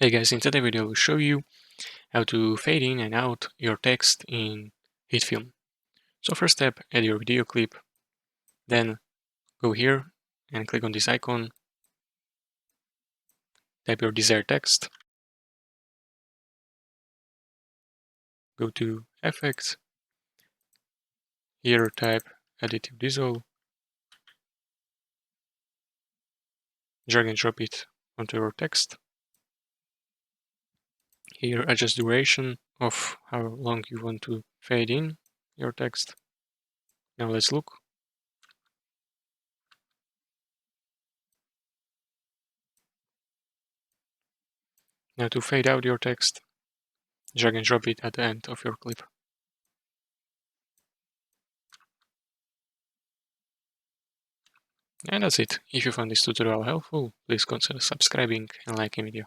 Hey guys, in today's video I will show you how to fade in and out your text in Hitfilm. So first step, add your video clip, then go here and click on this icon, type your desired text, go to Effects, here type Additive Dissolve, drag and drop it onto your text. Here adjust duration of how long you want to fade in your text. Now let's look. Now to fade out your text, drag and drop it at the end of your clip. And that's it. If you found this tutorial helpful, please consider subscribing and liking the video.